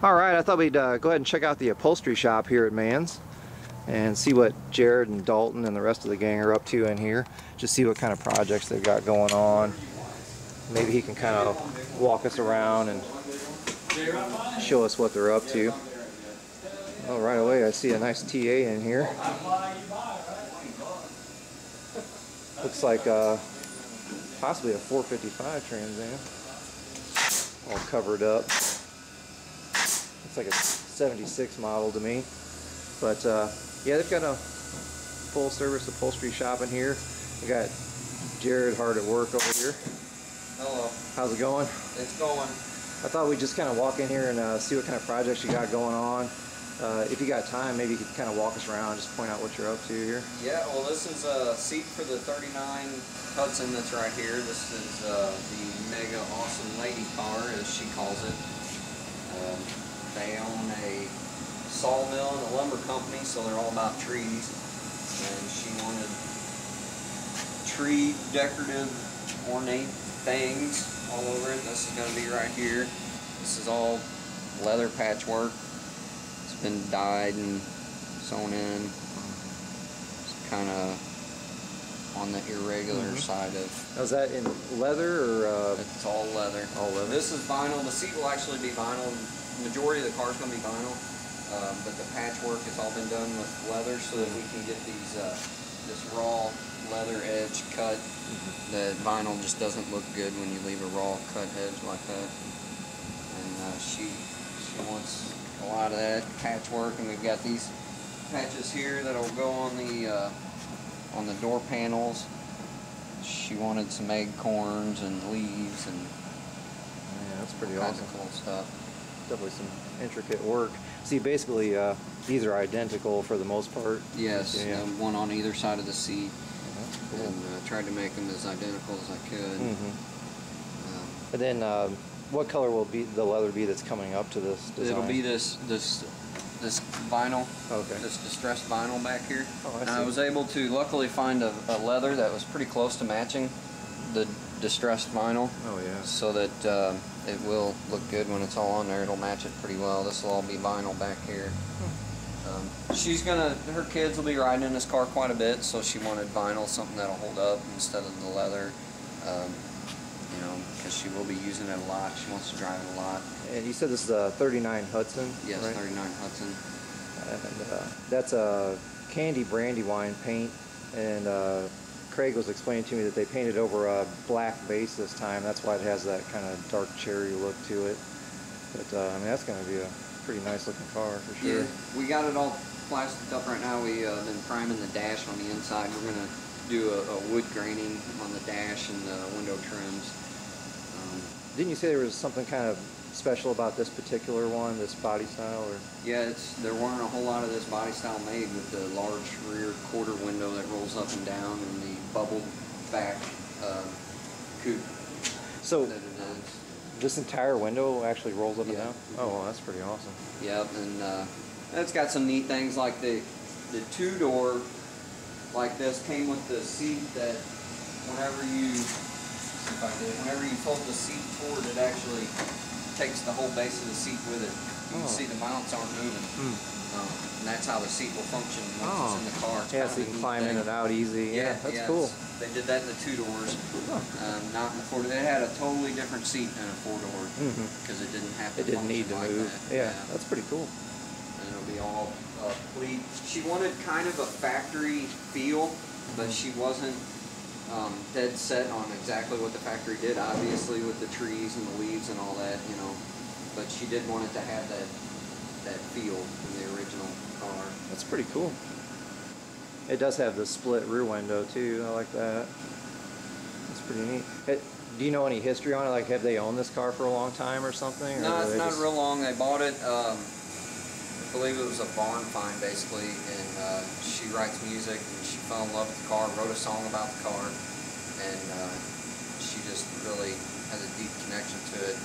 Alright, I thought we'd go ahead and check out the upholstery shop here at Mann's and see what Jared and Dalton and the rest of the gang are up to in here. Just see what kind of projects they've got going on. Maybe he can kind of walk us around and show us what they're up to. Oh, right away I see a nice TA in here. Looks like possibly a 455 Trans Am. All covered up. Looks like a 76 model to me. But yeah, they've got a full service upholstery shop in here. We got Jared hard at work over here. Hello. How's it going? It's going. I thought we'd just kind of walk in here and see what kind of projects you got going on. If you got time, maybe you could kind of walk us around and just point out what you're up to here. Yeah, well, this is a seat for the 39 Hudson that's right here. This is the mega awesome lady car, as she calls it. They own a sawmill and a lumber company, so they're all about trees. And she wanted tree decorative, ornate things all over it. This is going to be right here. This is all leather patchwork. It's been dyed and sewn in. It's kind of on the irregular side of. Now, is that in leather or? It's all leather. All leather. This is vinyl. The seat will actually be vinyl. The majority of the car is going to be vinyl, but the patchwork has all been done with leather so that we can get these this raw leather edge cut. The vinyl just doesn't look good when you leave a raw cut edge like that. And she wants a lot of that patchwork, and we've got these patches here that'll go on the door panels. She wanted some acorns and leaves and yeah, that's pretty all kinds awesome. of cool stuff. Definitely some intricate work. See, basically these are identical for the most part. Yes, yeah. One on either side of the seat. Cool. And tried to make them as identical as I could. And then what color will be the leather be that's coming up to this design? It'll be this vinyl, okay. This distressed vinyl back here. Oh, And I was able to luckily find a leather that was pretty close to matching the distressed vinyl. Oh yeah. So that it will look good when it's all on there. It'll match it pretty well. This will all be vinyl back here. Her kids will be riding in this car quite a bit, so she wanted vinyl, something that'll hold up instead of the leather. You know, because she will be using it a lot. She wants to drive it a lot. And you said this is a 39 Hudson? Yes, right? 39 Hudson. And that's a candy brandywine paint, and Craig was explaining to me that they painted over a black base this time. That's why it has that kind of dark cherry look to it. But I mean, that's going to be a pretty nice looking car for sure. Yeah, we got it all plastic up right now. We've been priming the dash on the inside. We're going to do a wood graining on the dash and the window trims. Didn't you say there was something kind of special about this particular one, this body style? Or? Yeah, there weren't a whole lot of this body style made with the large rear quarter window that rolls up and down and the bubbled back coupe. So that it is. This entire window actually rolls up and Yeah. down? Oh, well, that's pretty awesome. Yep, and it's got some neat things like the two-door like this came with the seat that whenever you fold the seat forward, it actually takes the whole base of the seat with it. You can see the mounts aren't moving. And that's how the seat will function once it's in the car. It's yeah, so you can climb in and out easy. Yeah, that's cool. They did that in the two doors, not in the four. They had a totally different seat in a four-door because it didn't have to. It didn't need to like move. That. Yeah, that's pretty cool. And it'll be all pleat. She wanted kind of a factory feel, but she wasn't dead set on exactly what the factory did. Obviously, with the trees and the leaves and all that, you know. But she did want it to have that feel in the original car. That's pretty cool. It does have the split rear window too. I like that. That's pretty neat. Do you know any history on it? Like, have they owned this car for a long time or something? No, or it's not real long. They bought it. I believe it was a barn find, basically. And she writes music, and she fell in love with the car, wrote a song about the car, and she just really has a deep connection to it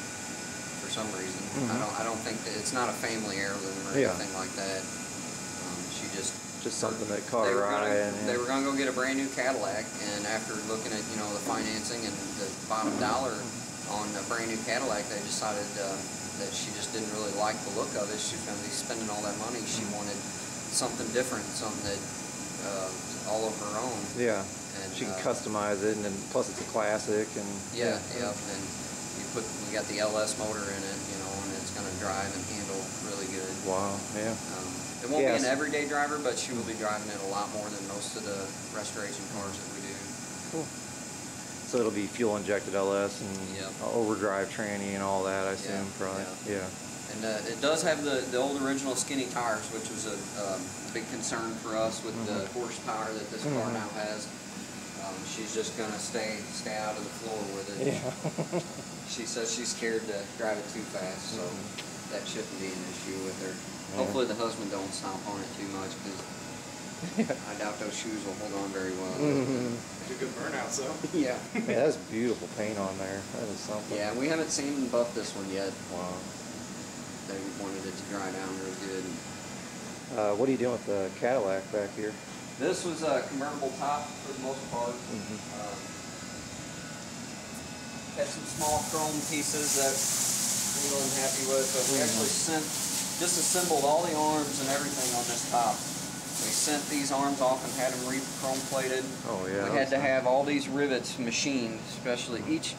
for some reason. I don't think that it's not a family heirloom or anything like that. She just something that caught her eye. They were going to go get a brand new Cadillac, and after looking at the financing and the bottom dollar on a brand new Cadillac, they decided that she just didn't really liked the look of it. She's going to be spending all that money. She wanted something different, something that all of her own. Yeah. And She can customize it, and then plus it's a classic. And yeah. And we got the LS motor in it, you know, and it's going to drive and handle really good. Wow. Yeah. It won't be an everyday driver, but she will be driving it a lot more than most of the restoration cars that we do. Cool. So it'll be fuel injected LS and overdrive tranny and all that, I assume, probably. Yeah. And it does have the old original skinny tires, which was a big concern for us with the horsepower that this car now has. She's just gonna stay out of the floor with it. Yeah. She says she's scared to drive it too fast, so that shouldn't be an issue with her. Hopefully the husband don't stomp on it too much, because I doubt those shoes will hold on very well. It's a good burnout, so. Yeah. Yeah, that's beautiful paint on there. That is something. Yeah, we haven't seen and buffed this one yet. Wow. They wanted it to dry down real good. What are you doing with the Cadillac back here? This was a convertible top for the most part. Had some small chrome pieces that we wasn't happy with, but we actually disassembled all the arms and everything on this top. We sent these arms off and had them re-chrome plated. Oh yeah. We had to have all these rivets machined, especially each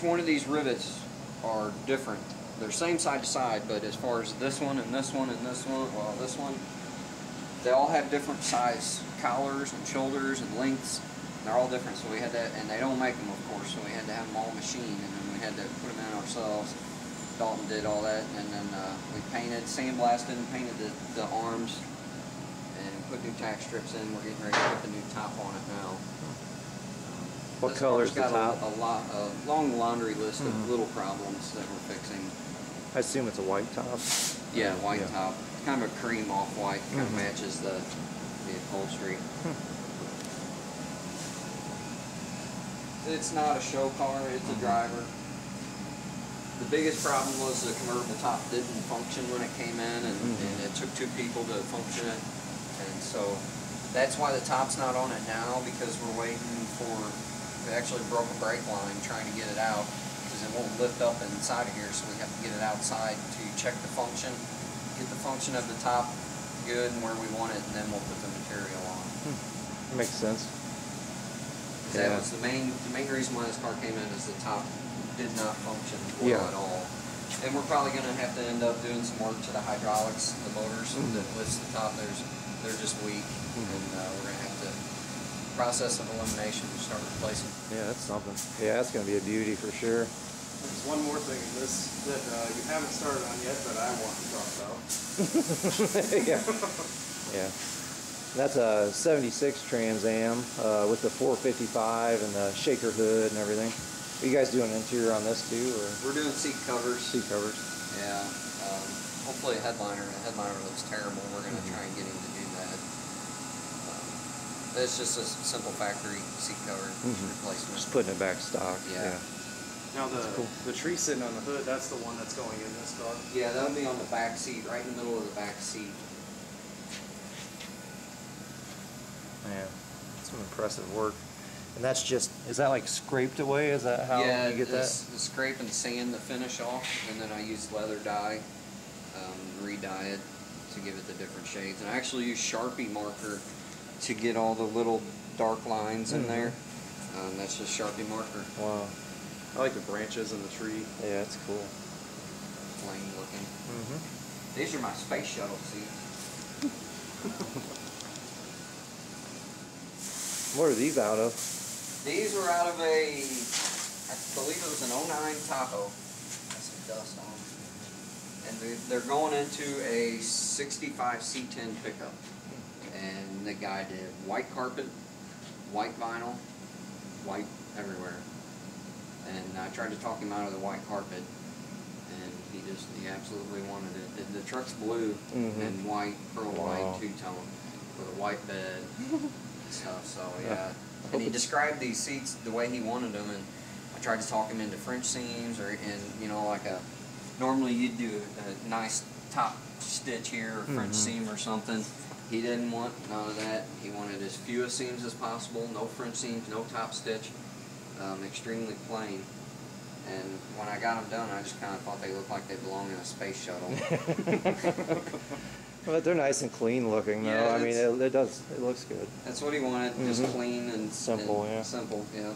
one of these rivets are different. They're same side to side, but as far as this one and this one and this one, well, this one, they all have different size collars and shoulders and lengths. They're all different, so we had that, and they don't make them, of course, so we had to have them all machined, and then we had to put them in ourselves. Dalton did all that, and then we painted, sandblasted, and painted the arms, and put new tack strips in. We're getting ready to put the new top on it now. What color is the top? A long laundry list of little problems that we're fixing. I assume it's a white top. Yeah, white top. Kind of a cream off-white, kind of matches the upholstery. It's not a show car, it's a driver. The biggest problem was the convertible top didn't function when it came in, and it took 2 people to function it. And so that's why the top's not on it now, because we're waiting for, we actually broke a brake line trying to get it out, because it won't lift up inside of here, so we have to get it outside to check the function, get the function of the top good and where we want it, and then we'll put the material on. Makes sense. That was the main reason why this car came in, is the top did not function well at all. And we're probably going to have to end up doing some work to the hydraulics, the motors that lifts the top. They're just weak, and we're going to have to process of elimination and start replacing. Yeah, that's something. Yeah, that's going to be a beauty for sure. There's one more thing in this that you haven't started on yet, but I want to talk about. Yeah. That's a 76 Trans Am with the 455 and the shaker hood and everything. Are you guys doing interior on this too, or? We're doing seat covers. Seat covers. Yeah. Hopefully a headliner. The headliner looks terrible. We're going to try and get him to do that. It's just a simple factory seat cover replacement. Just putting it back stock. Yeah. Now the tree sitting on the hood, that's the one that's going in this car? Yeah, that'll be on the back seat, right in the middle of the back seat. Man, some impressive work. And that's just, is that like scraped away? Is that how you get that? The scrape and sand the finish off, and then I use leather dye, re-dye it to give it the different shades. And I actually use Sharpie marker to get all the little dark lines in there. That's just Sharpie marker. Wow. I like the branches and the tree. Yeah, it's cool. Plain looking. These are my space shuttle seats. What are these out of? These were out of a, I believe it was an '09 Tahoe. Got some dust on them. And they're going into a 65 C10 pickup. And the guy did white carpet, white vinyl, white everywhere. And I tried to talk him out of the white carpet, and he absolutely wanted it. The truck's blue and white, pearl white, two-tone, with a white bed and stuff, so yeah. And he described these seats the way he wanted them, and I tried to talk him into French seams, or like normally you'd do a nice top stitch here, or French seam or something. He didn't want none of that. He wanted as few seams as possible, no French seams, no top stitch. Extremely plain, And when I got them done, I just kind of thought they looked like they belonged in a space shuttle. But they're nice and clean looking, though. Yeah, I mean, it does. It looks good. That's what he wanted, just clean and simple. and Yeah, simple. Yeah.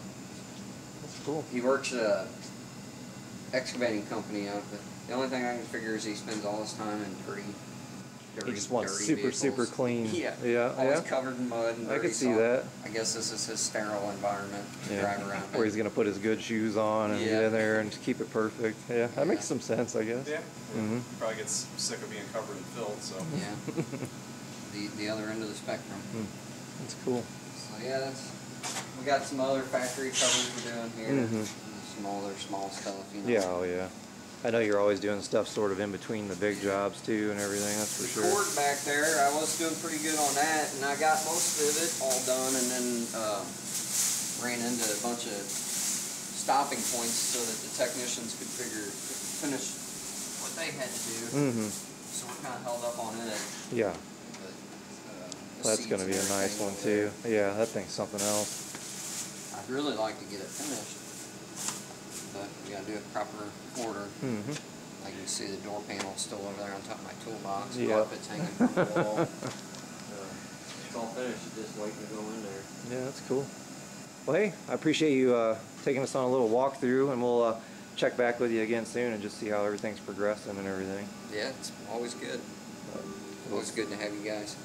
that's cool. He works at a excavating company out there. The only thing I can figure is he spends all his time in dirty He just wants dirty super vehicles. clean. Yeah. Yeah, Always yeah. covered in mud and I dirty, could see so that. I guess this is his sterile environment to Yeah. drive around Where in. he's gonna put his good shoes on and Yeah. get in there and keep it perfect. Yeah, that makes some sense, I guess. Yeah. Mhm. He probably gets sick of being covered in filth, so. Yeah. the other end of the spectrum. That's cool. So yeah, we got some other factory covers we're doing here. Some other small stuff, you know. Yeah, oh yeah. I know you're always doing stuff sort of in between the big jobs too and everything, that's for The sure. cord back there, I was doing pretty good on that, and I got most of it all done, and then ran into a bunch of stopping points so that the technicians could finish what they had to do. So we're kind of held up on it. Yeah, But, that's going to be a nice one too. Yeah, that thing's something else. I'd really like to get it finished, but we got to do it proper order. Like you can see, the door panel's still over there on top of my toolbox. Yep. Carpet's hanging from the wall. It's all finished, it's just waiting to go in there. Yeah, that's cool. Well, hey, I appreciate you taking us on a little walkthrough, and we'll check back with you again soon and just see how everything's progressing and everything. Yeah, it's always good. Always good to have you guys.